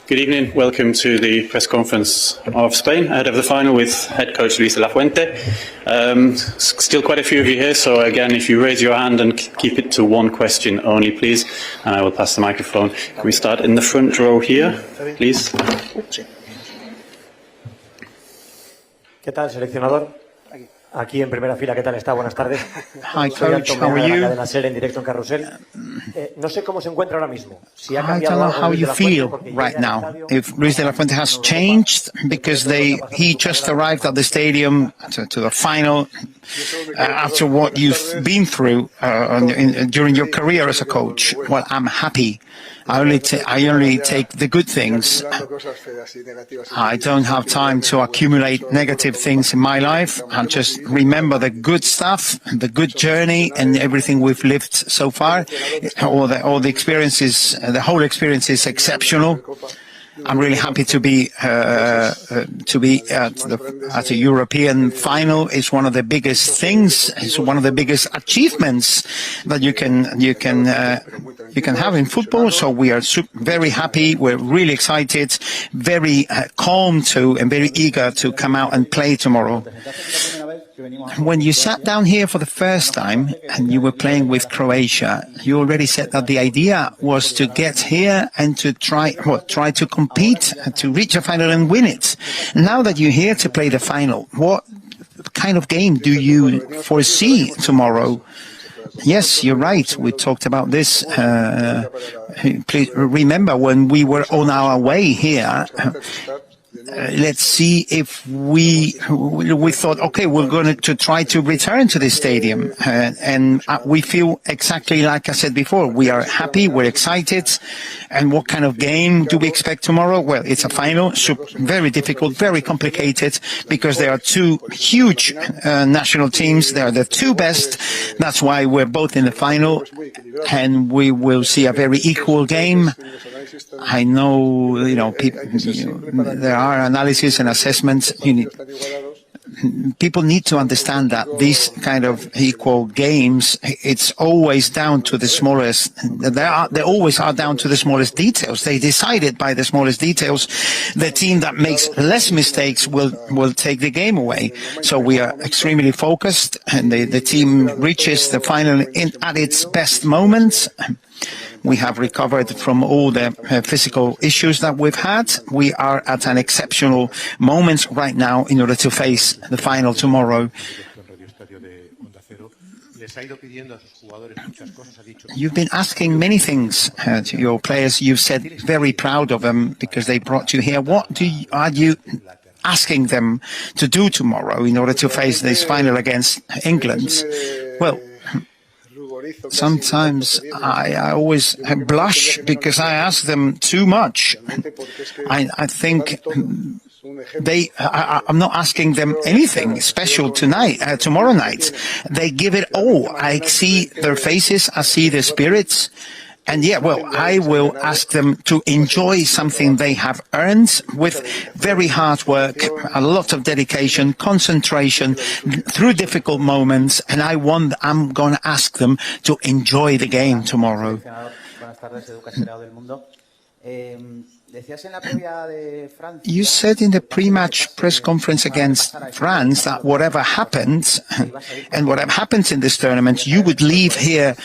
Good evening. Welcome to the press conference of Spain ahead of the final with head coach Luis de la Fuente. Still quite a few of you here, so again, if you raise your hand and keep it to one question only, please, and I will pass the microphone. Can we start in the front row here, please? ¿Qué tal, seleccionador? Aquí en primera fila, ¿qué tal está? Buenas tardes. Hi, coach. How are you? En directo en Carrusel. No sé cómo se encuentra ahora mismo. Si ha I don't know how you feel right now. If Luis de la Fuente has changed because he just arrived at the stadium to the final after what you've been through during your career as a coach. Well, I'm happy. I only take the good things. I don't have time to accumulate negative things in my life. I just remember the good stuff, the good journey, and everything we've lived so far. All the experiences, the whole experience is exceptional. I'm really happy to be at a European final. It's one of the biggest things. It's one of the biggest achievements that you can have in football. So we are very happy. We're really excited, very calm too, and very eager to come out and play tomorrow. When you sat down here for the first time and you were playing with Croatia, you already said that the idea was to get here and to try to compete, to reach a final and win it. Now that you're here to play the final, what kind of game do you foresee tomorrow? Yes, you're right. We talked about this. Please remember when we were on our way here. Let's see if we thought, okay, we're going to try to return to this stadium. And we feel exactly like I said before. We are happy, we're excited. And what kind of game do we expect tomorrow? Well, it's a final, so very difficult, very complicated, because there are two huge national teams. They are the two best. That's why we're both in the final. And we will see a very equal game. I know, people, there are analysis and assessments. People need to understand that these kind of equal games, it's always down to the smallest. They always are down to the smallest details. They decided by the smallest details. The team that makes less mistakes will take the game away. So we are extremely focused, and the team reaches the final at its best moments. We have recovered from all the physical issues that we've had. We are at an exceptional moment right now in order to face the final tomorrow. You've been asking many things to your players. You've said very proud of them because they brought you here. What are you asking them to do tomorrow in order to face this final against England? Well, sometimes I always blush because I ask them too much. I think I'm not asking them anything special tomorrow night. They give it all. I see their faces, I see their spirits. And I will ask them to enjoy something they have earned with very hard work, a lot of dedication, concentration through difficult moments. And I'm going to ask them to enjoy the game tomorrow. You said in the pre-match press conference against France that whatever happens and whatever happens in this tournament, you would leave here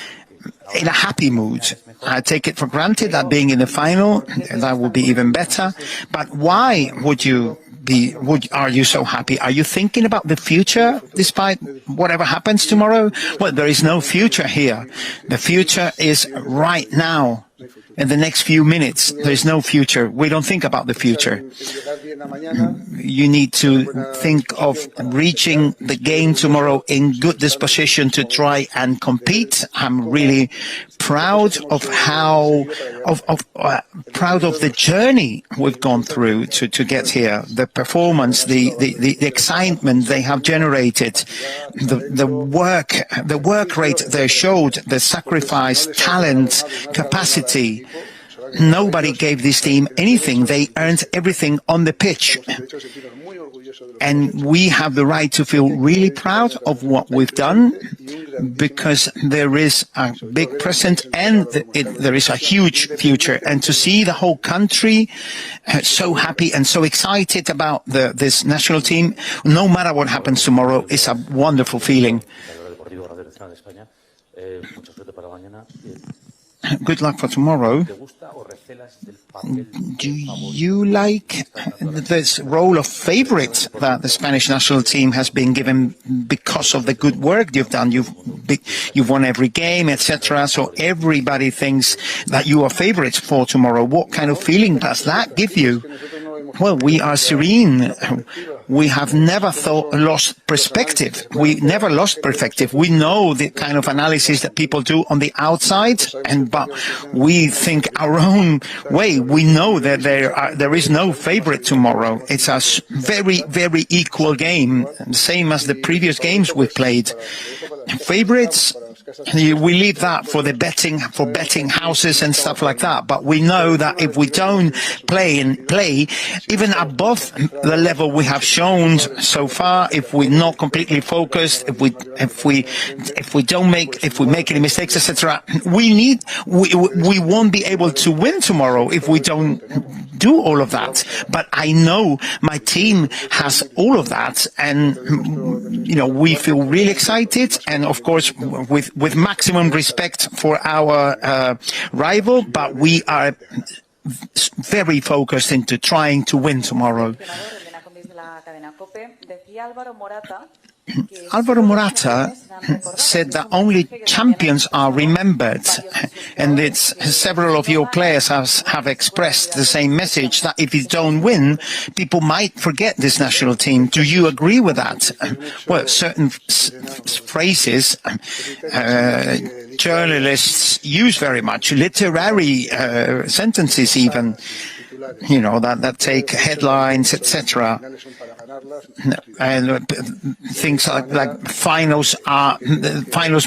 in a happy mood. I take it for granted that being in the final, that would be even better. But why are you so happy? Are you thinking about the future despite whatever happens tomorrow? Well, there is no future here. The future is right now. In the next few minutes, there is no future. We don't think about the future. You need to think of reaching the game tomorrow in good disposition to try and compete. I'm really proud of proud of the journey we've gone through to get here. The performance, the excitement they have generated, the work rate they showed, the sacrifice, talent, capacity. nobody gave this team anything. They earned everything on the pitch. And we have the right to feel really proud of what we've done, because there is a big present and there is a huge future. And to see the whole country so happy and so excited about this national team, no matter what happens tomorrow, is a wonderful feeling. Good luck for tomorrow. Do you like this role of favorite that the Spanish national team has been given because of the good work you've done? You've won every game, etc. So everybody thinks that you are favorites for tomorrow. What kind of feeling does that give you? Well, we are serene. We have never lost perspective. We never lost perspective. We know the kind of analysis that people do on the outside, but we think our own way. We know that there is no favorite tomorrow. It's a very, very equal game, same as the previous games we've played. Favorites, we leave that for the betting houses and stuff like that. But we know that if we don't play even above the level we have shown so far, if we're not completely focused, if we make any mistakes, etc., we won't be able to win tomorrow if we don't do all of that. But I know my team has all of that, and we feel really excited, and of course with maximum respect for our rival, but we are very focused into trying to win tomorrow. Alvaro Morata said that only champions are remembered, and several of your players have expressed the same message, that if you don't win, people might forget this national team. Do you agree with that? Well, certain phrases journalists use very much, literary sentences even, that take headlines, etc. And things like finals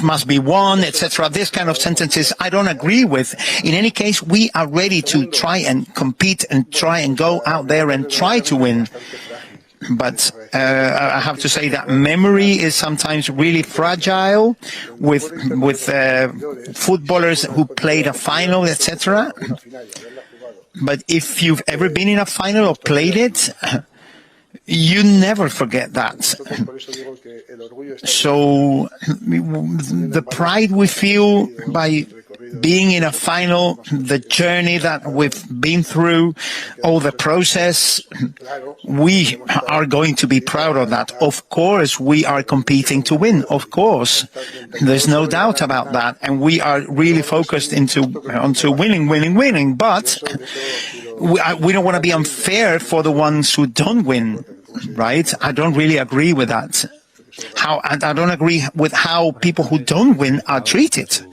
must be won, etc. This kind of sentences I don't agree with. In any case, we are ready to try and compete and try and go out there and try to win. But I have to say that memory is sometimes really fragile with footballers who played a final, etc. But if you've ever been in a final or played it, you never forget that. So the pride we feel by being in a final, the journey that we've been through, all the process, we are going to be proud of that. Of course, we are competing to win. Of course, there's no doubt about that. And we are really focused onto winning. But we don't want to be unfair for the ones who don't win, right? I don't really agree with that. And I don't agree with how people who don't win are treated.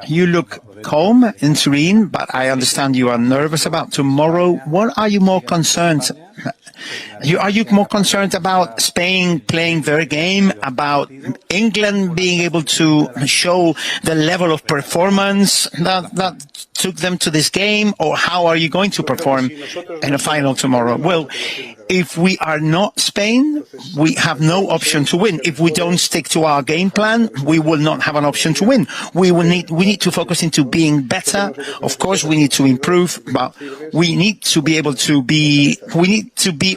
You look calm and serene, but I understand you are nervous about tomorrow. What are you more concerned? Are you more concerned about Spain playing their game, about England being able to show the level of performance that took them to this game, or how are you going to perform in a final tomorrow? Well, if we are not Spain, we have no option to win. If we don't stick to our game plan, we will not have an option to win. We need to focus into being better. Of course, we need to improve, but we need to be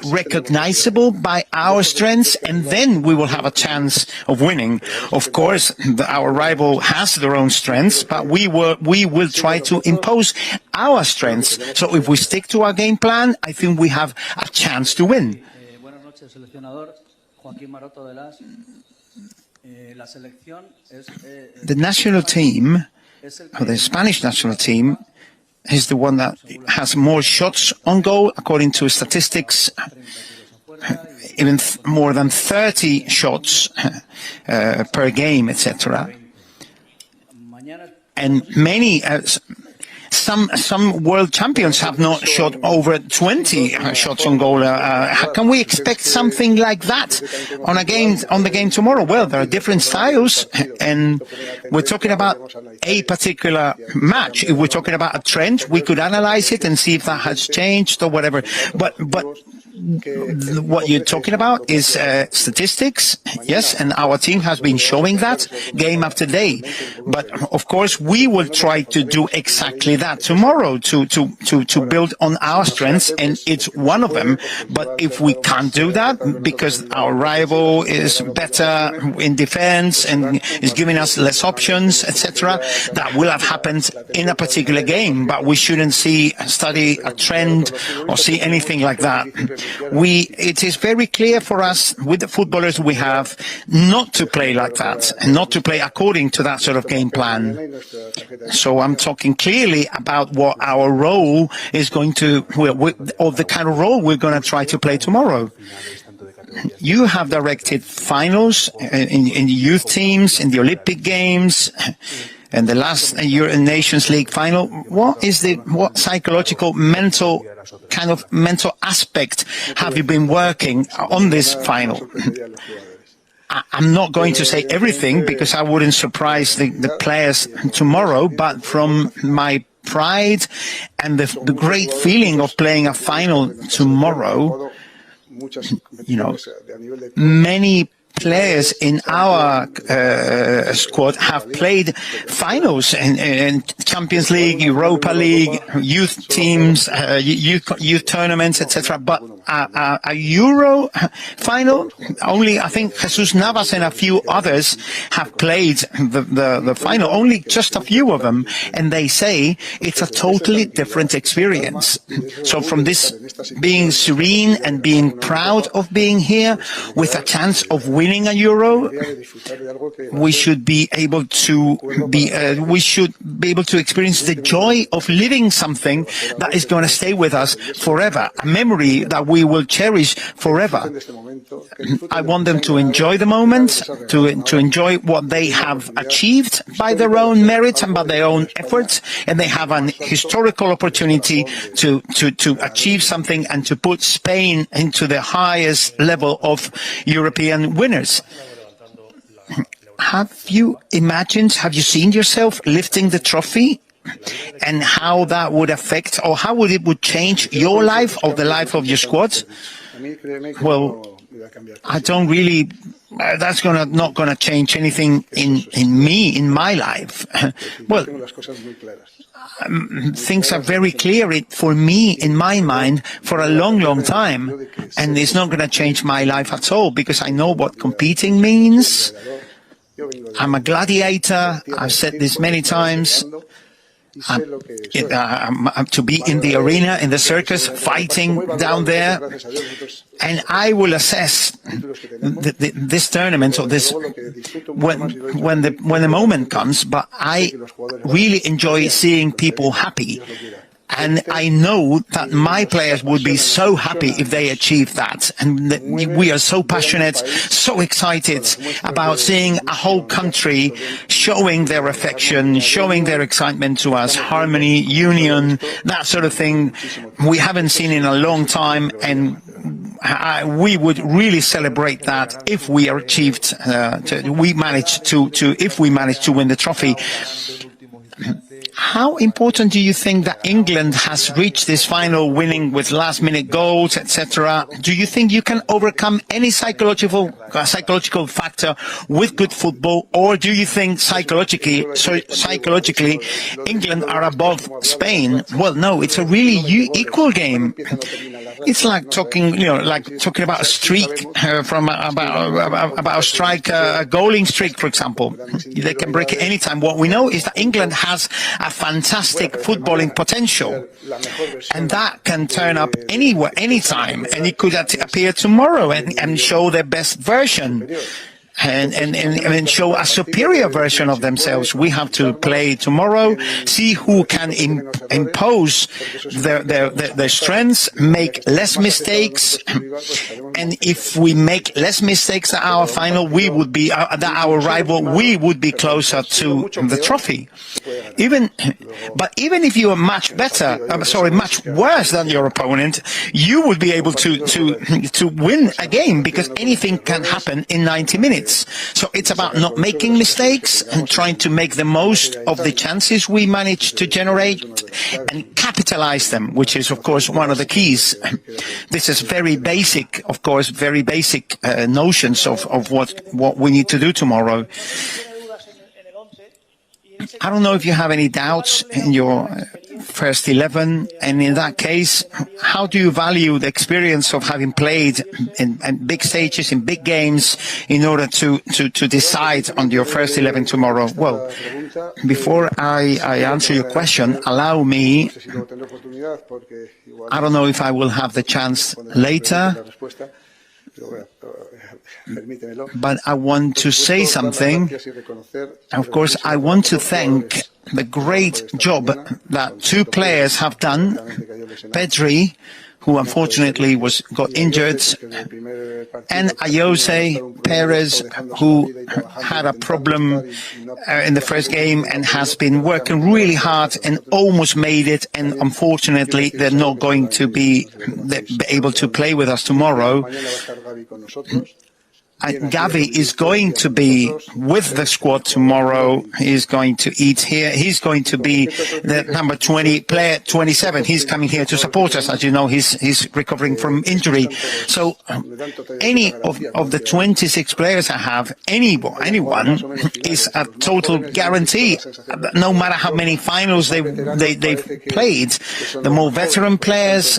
recognizable by our strengths, and then we will have a chance of winning. Of course, our rival has their own strengths, but we will try to impose our strengths. So if we stick to our game plan, I think we have a chance to win. The national team, or the Spanish national team, is the one that has more shots on goal, according to statistics, even more than 30 shots per game, etc. And many, some world champions have not shot over 20 shots on goal. Can we expect something like that on the game tomorrow? Well, there are different styles, and we're talking about a particular match. If we're talking about a trend, we could analyze it and see if that has changed or whatever. But what you're talking about is statistics, yes, and our team has been showing that game after day. But of course, we will try to do exactly that tomorrow to build on our strengths, and it's one of them. But if we can't do that because our rival is better in defense and is giving us less options, etc., that will have happened in a particular game. But we shouldn't study a trend or see anything like that. It is very clear for us with the footballers we have not to play like that and not to play according to that sort of game plan. So I'm talking clearly about what our role is going to, or the kind of role we're going to try to play tomorrow. You have directed finals in youth teams, in the Olympic Games, and the last Nations League final. What psychological, mental aspect have you been working on this final? I'm not going to say everything because I wouldn't surprise the players tomorrow, but from my pride and the great feeling of playing a final tomorrow, many players in our squad have played finals in Champions League, Europa League, youth teams, youth tournaments, etc. But a Euro final, only I think Jesús, Navas and a few others have played the final, only just a few of them, and they say it's a totally different experience. So from this being serene and being proud of being here with a chance of winning a Euro, we should be able to experience the joy of living something that is going to stay with us forever, a memory that we will cherish forever. I want them to enjoy the moment, to enjoy what they have achieved by their own merit and by their own efforts, and they have an historical opportunity to achieve something and to put Spain into the highest level of European winners. Have you seen yourself lifting the trophy, and how that would affect, or how it would change your life or the life of your squad? Well, I don't really. That's not going to change anything in my life. Well, things are very clear for me, in my mind, for a long, long time, and it's not going to change my life at all, because I know what competing means. I'm a gladiator. I've said this many times. To be in the arena, in the circus, fighting down there, and I will assess this tournament or this when the moment comes. But I really enjoy seeing people happy. And I know that my players would be so happy if they achieve that. And we are so passionate, so excited about seeing a whole country showing their affection, showing their excitement to us, harmony, union, that sort of thing we haven't seen in a long time. And we would really celebrate that if we are achieved, if we manage to win the trophy. How important do you think that England has reached this final, winning with last-minute goals, etc.? Do you think you can overcome any psychological factor with good football, or do you think psychologically England are above Spain? Well, no, it's a really equal game. It's like talking about a streak about a strike, a goaling streak, for example. They can break it anytime. What we know is that England has a fantastic footballing potential, and that can turn up anywhere, anytime, and it could appear tomorrow and show their best version. And show a superior version of themselves. We have to play tomorrow, see who can impose their strengths, make less mistakes, and if we make less mistakes at our final, we would be our rival. We would be closer to the trophy. Even if you are much better, much worse than your opponent, you would be able to win a game, because anything can happen in 90 minutes. So it's about not making mistakes and trying to make the most of the chances we manage to generate and capitalize them, which is, of course, one of the keys. This is very basic, of course, very basic notions of what we need to do tomorrow. I don't know if you have any doubts in your first 11, and in that case, how do you value the experience of having played in big stages, in big games, in order to decide on your first 11 tomorrow? Well, before I answer your question, allow me, I don't know if I will have the chance later, but I want to say something. Of course, I want to thank the great job that two players have done. Pedri, who unfortunately got injured, and Ayose Perez, who had a problem in the first game and has been working really hard and almost made it, and unfortunately they're not going to be able to play with us tomorrow. Gavi is going to be with the squad tomorrow. He's going to eat here. He's going to be the number 20 player, 27. He's coming here to support us. As you know, he's recovering from injury. So any of the 26 players I have, anyone is a total guarantee. No matter how many finals they've played, the more veteran players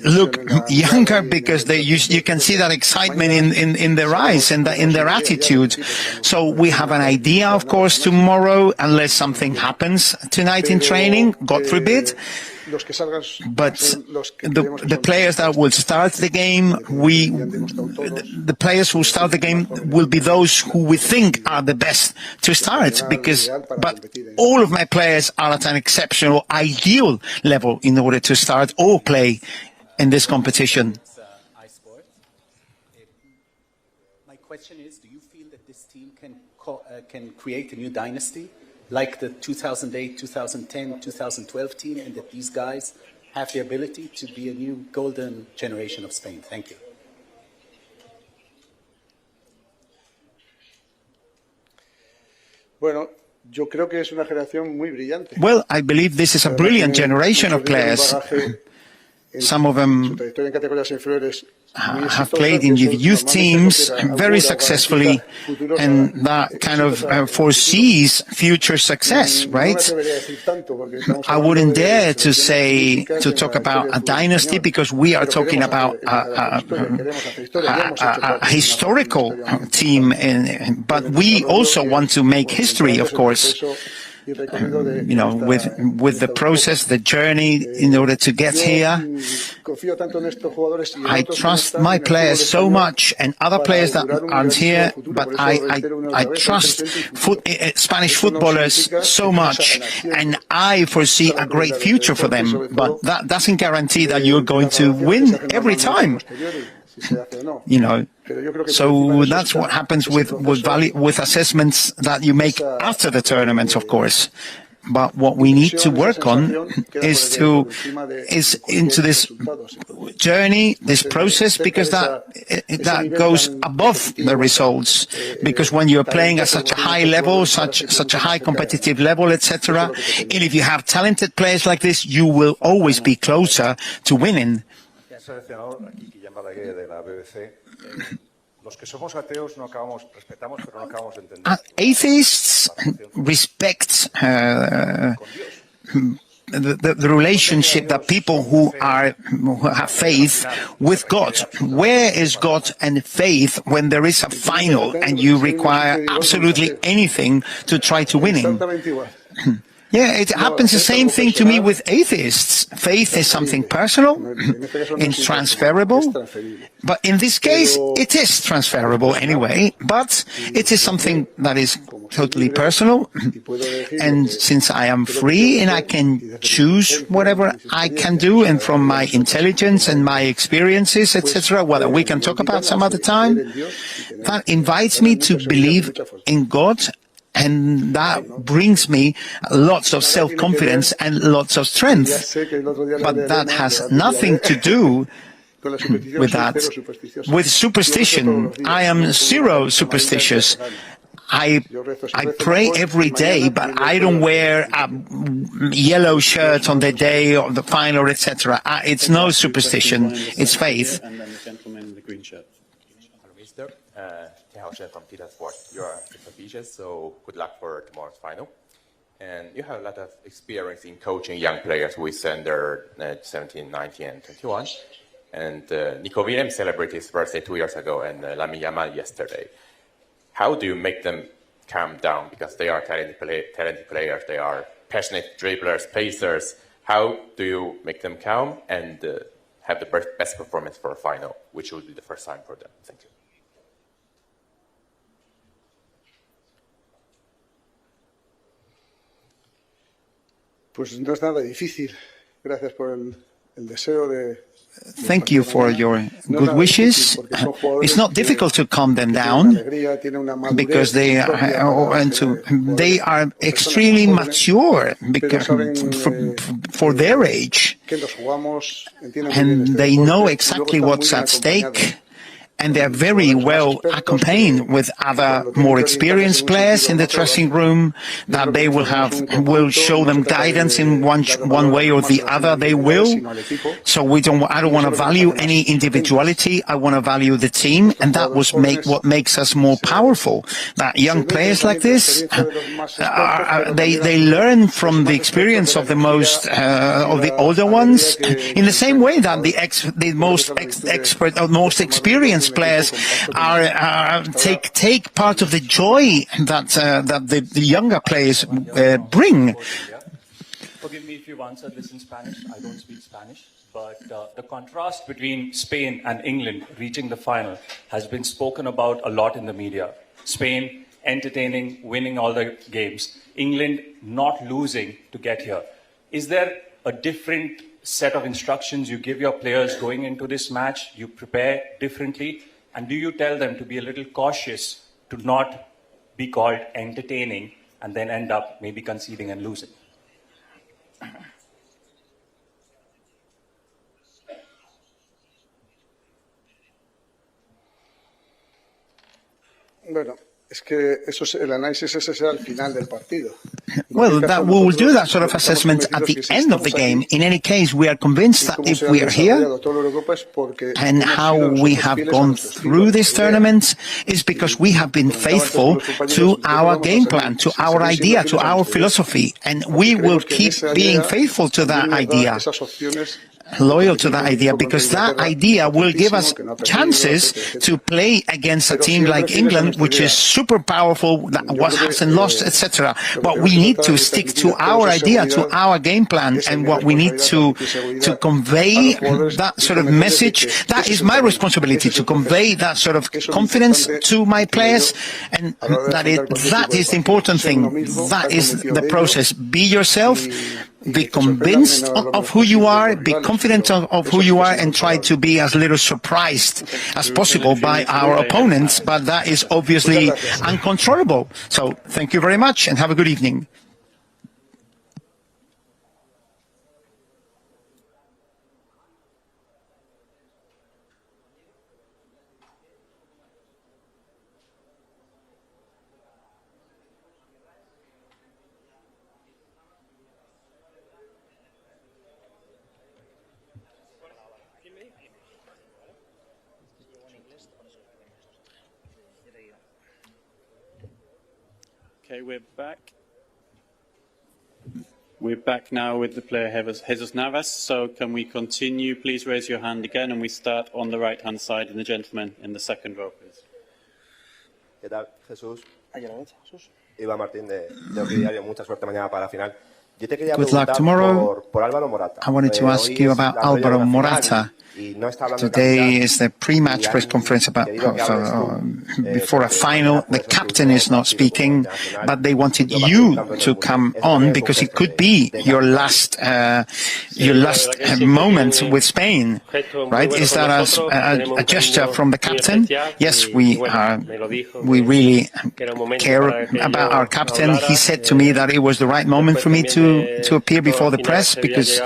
look younger, because you can see that excitement in their eyes and in their attitude. So we have an idea, of course, tomorrow, unless something happens tonight in training, God forbid. But the players that will start the game, the players who start the game will be those who we think are the best to start, but all of my players are at an exceptional, ideal level in order to start or play in this competition. Question is, do you feel that this team can create a new dynasty like the 2008, 2010, 2012 team, and that these guys have the ability to be a new golden generation of Spain? Thank you. Well, I believe this is a brilliant generation of players. Some of them have played in the youth teams very successfully, and that kind of foresees future success, right? I wouldn't dare to talk about a dynasty, because we are talking about a historical team, but we also want to make history, of course. With the process, the journey in order to get here. I trust my players so much, and other players that aren't here, but I trust Spanish footballers so much, and I foresee a great future for them. But that doesn't guarantee that you're going to win every time. So that's what happens with assessments that you make after the tournament, of course. But what we need to work on is into this journey, this process, because that goes above the results. Because when you're playing at such a high level, such a high competitive level, etc., and if you have talented players like this, you will always be closer to winning. Atheists respect the relationship that people who have faith with God. Where is God and faith when there is a final and you require absolutely anything to try to winning? Yeah, it happens the same thing to me with atheists. Faith is something personal, it's transferable, but in this case, it is transferable anyway, but it is something that is totally personal, and since I am free and I can choose whatever I can do, and from my intelligence and my experiences, etc., what we can talk about some other time, that invites me to believe in God. And that brings me lots of self-confidence and lots of strength. But that has nothing to do with that. With superstition, I am zero superstitious. I pray every day, but I don't wear a yellow shirt on the day of the final, etc. It's no superstition, it's faith. And then the gentleman in the green shirt. From Sports. You are super ambitious, so good luck for tomorrow's final. And you have a lot of experience in coaching young players with under 17, 19, and 21. And Nico Williams celebrated his birthday 2 years ago, and Lamine Yamal yesterday. How do you make them calm down? Because they are talented players, they are passionate dribblers, pacers. How do you make them calm and have the best performance for a final, which will be the first time for them? Thank you. Pues no es nada difícil. Gracias por el deseo de. Thank you for your good wishes. It's not difficult to calm them down because they are extremely mature because, for their age, and they know exactly what's at stake. And they are very well accompanied with other more experienced players in the dressing room that they will show them guidance in one way or the other. They will. So I don't want to value any individuality. I want to value the team, and that was what makes us more powerful. That young players like this, they learn from the experience of the most of the older ones, in the same way that the most expert or most experienced players take part of the joy that the younger players bring. Forgive me if you've answered this in Spanish. I don't speak Spanish. But the contrast between Spain and England reaching the final has been spoken about a lot in the media. Spain entertaining, winning all the games. England not losing to get here. Is there a different set of instructions you give your players going into this match? You prepare differently? And do you tell them to be a little cautious to not be called entertaining and then end up maybe conceding and losing? Bueno, es que el análisis ese será al final del partido. Well, we will do that sort of assessment at the end of the game. In any case, we are convinced that if we are here and how we have gone through this tournament is because we have been faithful to our game plan, to our idea, to our philosophy, and we will keep being faithful to that idea. Loyal to that idea, because that idea will give us chances to play against a team like England, which is super powerful, that hasn't lost, etc. But we need to stick to our idea, to our game plan, and what we need to convey that sort of message. That is my responsibility, to convey that sort of confidence to my players, and that is the important thing. That is the process. Be yourself. Be convinced of who you are, be confident of who you are, and try to be as little surprised as possible by our opponents, but that is obviously uncontrollable. So thank you very much and have a good evening. Okay, we're back. We're back now with the player Jesús Navas. So can we continue? Please raise your hand again, and we start on the right-hand side, and the gentleman in the second row, please. ¿Qué tal, Jesús? Iván Martín de Diario. Mucha suerte mañana para la final. Good luck tomorrow. I wanted to ask you about Álvaro Morata. Today is the pre-match press conference before a final. The captain is not speaking, but they wanted you to come on because it could be your last moment with Spain, right? Is that a gesture from the captain? Yes, we really care about our captain. He said to me that it was the right moment for me to appear before the press because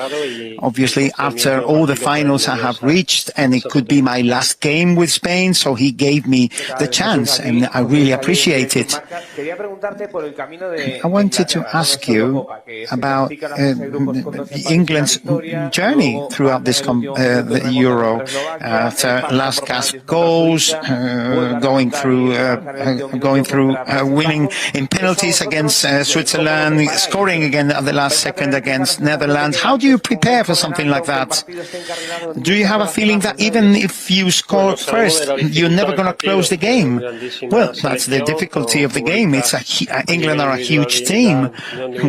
obviously after all the finals I have reached, and it could be my last game with Spain, so he gave me the chance, and I really appreciate it. I wanted to ask you about England's journey throughout this the Euro. After last gasp goals, going through winning in penalties against Switzerland, scoring again at the last second against Netherlands. How do you prepare for something like that? Do you have a feeling that even if you score first, you're never going to close the game? Well, that's the difficulty of the game. England are a huge team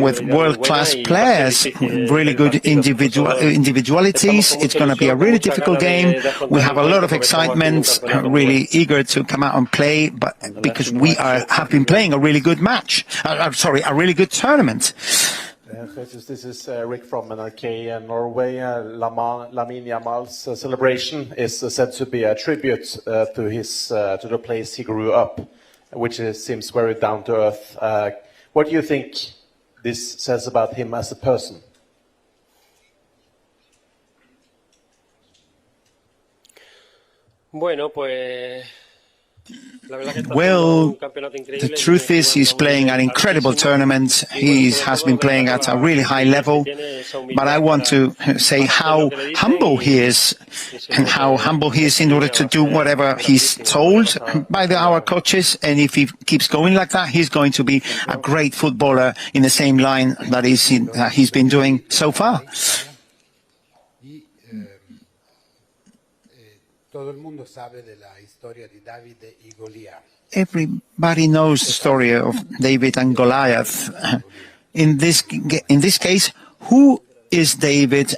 with world-class players, really good individualities. It's going to be a really difficult game. We have a lot of excitement, really eager to come out and play, but because we have been playing a really good match, a really good tournament. Jesus, this is Rick from NRK Norway. Lamine Yamal's celebration is said to be a tribute to the place he grew up, which seems very down to earth. What do you think this says about him as a person? Bueno, pues. Well, the truth is he's playing an incredible tournament. He has been playing at a really high level. But I want to say how humble he is and how humble he is in order to do whatever he's told by our coaches. And if he keeps going like that, he's going to be a great footballer in the same line that he's been doing so far. Everybody knows the story of David and Goliath. In this case, who is David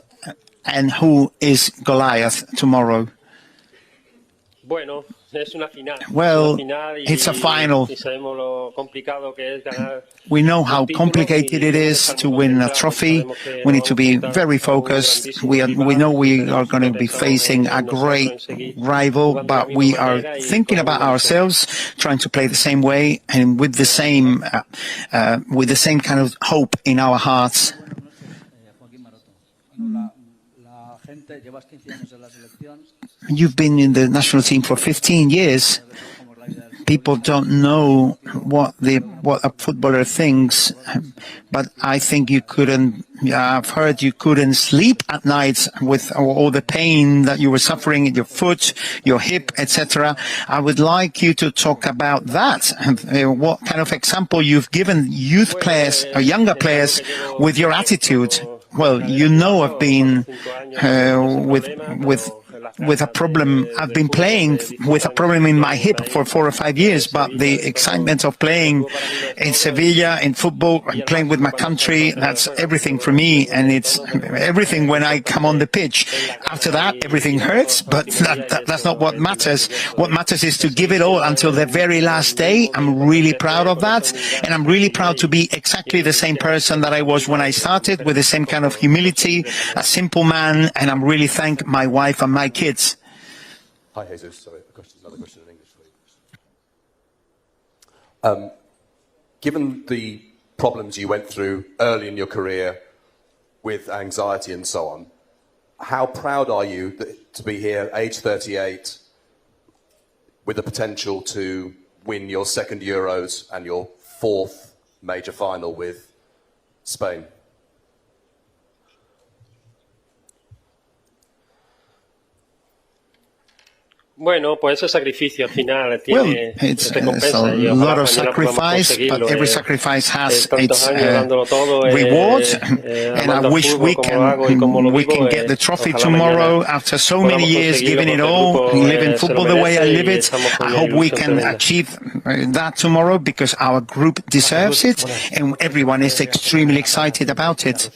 and who is Goliath tomorrow? Well, it's a final. We know how complicated it is to win a trophy. We need to be very focused. We know we are going to be facing a great rival, but we are thinking about ourselves, trying to play the same way and with the same kind of hope in our hearts. You've been in the national team for 15 years. People don't know what a footballer thinks, but I think you couldn't. I've heard you couldn't sleep at night with all the pain that you were suffering in your foot, your hip, etc. I would like you to talk about that. What kind of example you've given youth players or younger players with your attitude? Well, you know, I've been with a problem. I've been playing with a problem in my hip for 4 or 5 years, but the excitement of playing in Sevilla, in football, and playing with my country, that's everything for me, and it's everything when I come on the pitch. After that, everything hurts, but that's not what matters. What matters is to give it all until the very last day. I'm really proud of that, and I'm really proud to be exactly the same person that I was when I started, with the same kind of humility, a simple man, and I'm really thank my wife and my kids. Hi, Jesus. Sorry, another question in English for you. Given the problems you went through early in your career with anxiety and so on, how proud are you to be here, age 38, with the potential to win your second Euros and your fourth major final with Spain? Bueno, pues ese sacrificio al final Well, tiene it's recompensa a y ojalá lot of mañana podamos sacrifice, but conseguirlo. every sacrifice has Tantos its años dándolo todo, reward, and I amando al wish fútbol como lo hago y como lo we vivo, can get the trophy ojalá tomorrow mañana after so many podamos years conseguirlo giving it porque el all, grupo living se lo football the way I merece live y it. estamos con I una hope we ilusión can tremenda. achieve that tomorrow because our group deserves it and everyone is extremely excited about it.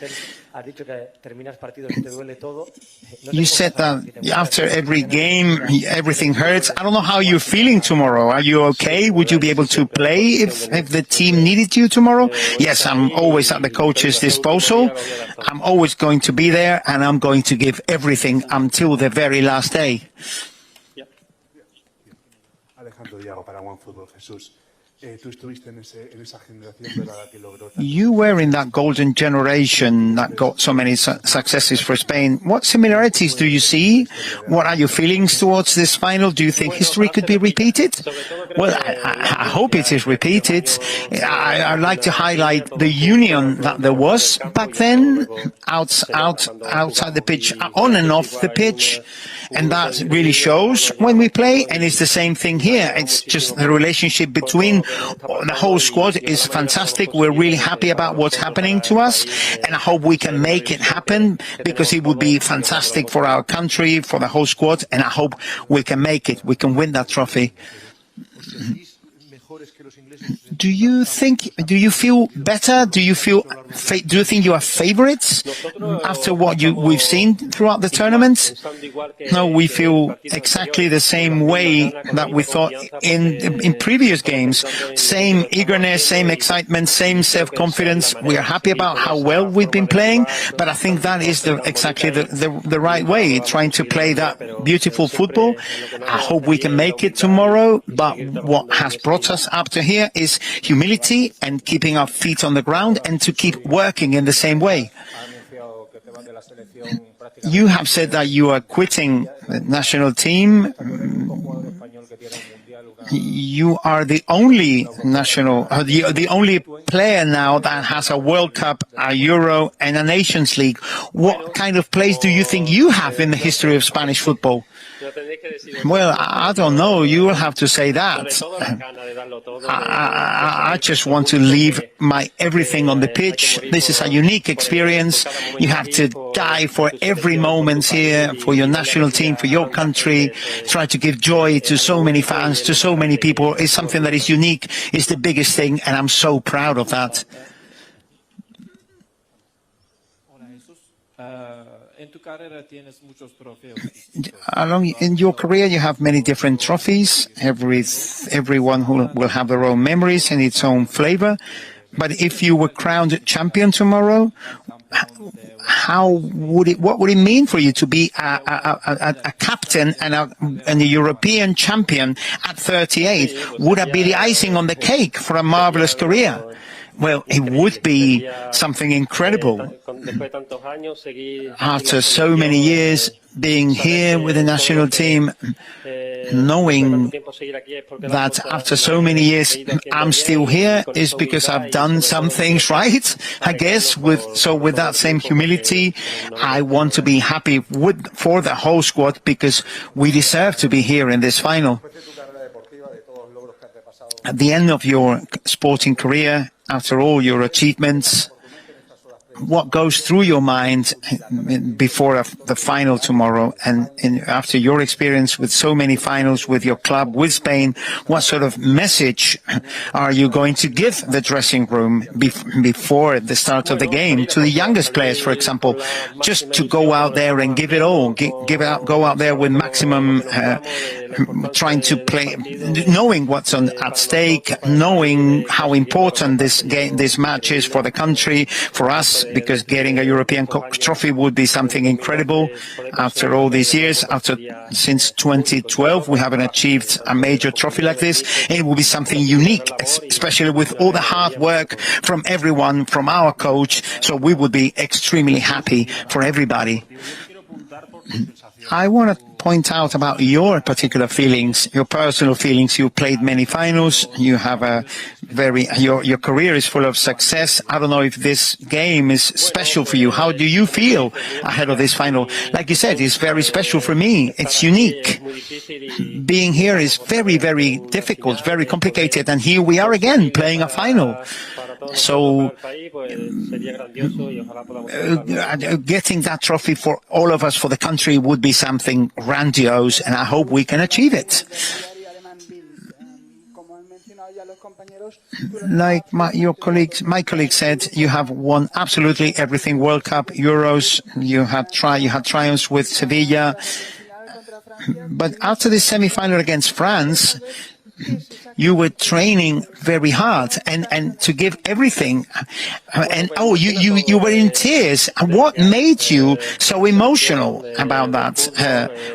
You said that after every game, everything hurts. I don't know how you're feeling tomorrow. Are you okay? Would you be able to play if the team needed you tomorrow? Yes, I'm always at the coach's disposal. I'm always going to be there, and I'm going to give everything until the very last day. Alejandro Diago para OneFootball. Jesús, tú estuviste en esa generación de la que logró. You were in that golden generation that got so many successes for Spain. What similarities do you see? What are your feelings towards this final? Do you think history could be repeated? Well, I hope it is repeated. I'd like to highlight the union that there was back then, outside the pitch, on and off the pitch. And that really shows when we play, and it's the same thing here. It's just the relationship between the whole squad is fantastic. We're really happy about what's happening to us, and I hope we can make it happen because it would be fantastic for our country, for the whole squad, and I hope we can make it. We can win that trophy. Do you feel better? Do you think you are favorites after what we've seen throughout the tournament? No, we feel exactly the same way that we thought in previous games. Same eagerness, same excitement, same self-confidence. We are happy about how well we've been playing, but I think that is exactly the right way, trying to play that beautiful football. I hope we can make it tomorrow, but what has brought us up to here is humility and keeping our feet on the ground and to keep working in the same way. You have said that you are quitting the national team. You are the only the only player now that has a World Cup, a Euro and a Nations League. What kind of place do you think you have in the history of Spanish football? Well, I don't know. You will have to say that. I just want to leave my everything on the pitch. This is a unique experience. You have to die for every moment here, for your national team, for your country. Try to give joy to so many fans, to so many people. It's something that is unique. It's the biggest thing, and I'm so proud of that. In your career, you have many different trophies. Everyone will have their own memories and its own flavor. But if you were crowned champion tomorrow, what would it mean for you to be a captain and a European champion at 38? Would that be the icing on the cake for a marvelous career? Well, it would be something incredible. After so many years being here with the national team, knowing that after so many years I'm still here is because I've done some things right, I guess. With that same humility, I want to be happy for the whole squad because we deserve to be here in this final. At the end of your sporting career, after all your achievements, what goes through your mind before the final tomorrow, and after your experience with so many finals with your club, with Spain, what sort of message are you going to give the dressing room before the start of the game to the youngest players, for example, just to go out there and give it all, go out there with maximum, trying to play, knowing what's at stake, knowing how important this match is for the country, for us, because getting a European trophy would be something incredible. After all these years, since 2012, we haven't achieved a major trophy like this. It will be something unique, especially with all the hard work from everyone, from our coach. So we would be extremely happy for everybody. I want to point out about your particular feelings, your personal feelings. You played many finals. You have your career is full of success. I don't know if this game is special for you. How do you feel ahead of this final? Like you said, it's very special for me. It's unique. Being here is very, very difficult, very complicated. And here we are again playing a final. So getting that trophy for all of us, for the country, would be something grandiose, and I hope we can achieve it. Like my colleague said, you have won absolutely everything: World Cup, Euros. You had triumphs with Sevilla, but after the semi-final against France, you were training very hard and to give everything, and you were in tears. What made you so emotional about that?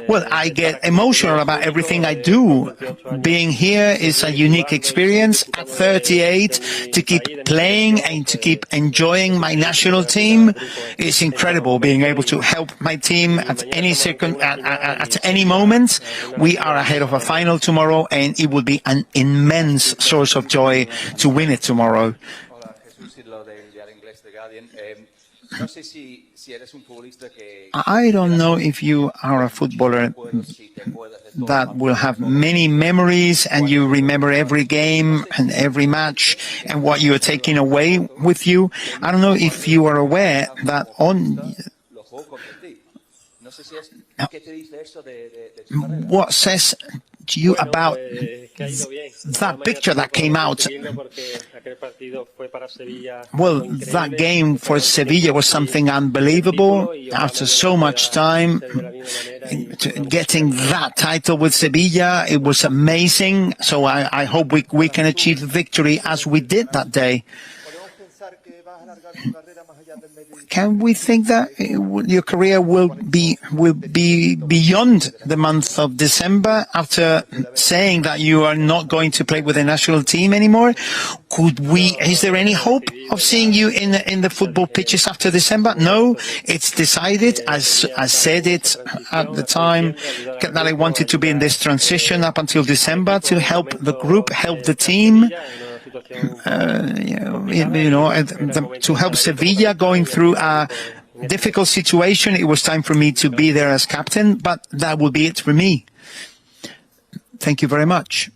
Well, I get emotional about everything I do. Being here is a unique experience. At 38, to keep playing and to keep enjoying my national team is incredible. Being able to help my team at any moment. We are ahead of a final tomorrow, and it will be an immense source of joy to win it tomorrow. I don't know if you are a footballer that will have many memories and you remember every game and every match and what you are taking away with you. I don't know if you are aware that what says to you about that picture that came out. Well, that game for Sevilla was something unbelievable. After so much time, getting that title with Sevilla, it was amazing. So I hope we can achieve the victory as we did that day. Can we think that your career will be beyond the month of December after saying that you are not going to play with the national team anymore? Is there any hope of seeing you in the football pitches after December? No, it's decided. I said it at the time that I wanted to be in this transition up until December to help the group, help the team. To help Sevilla going through a difficult situation. It was time for me to be there as captain, but that will be it for me. Thank you very much.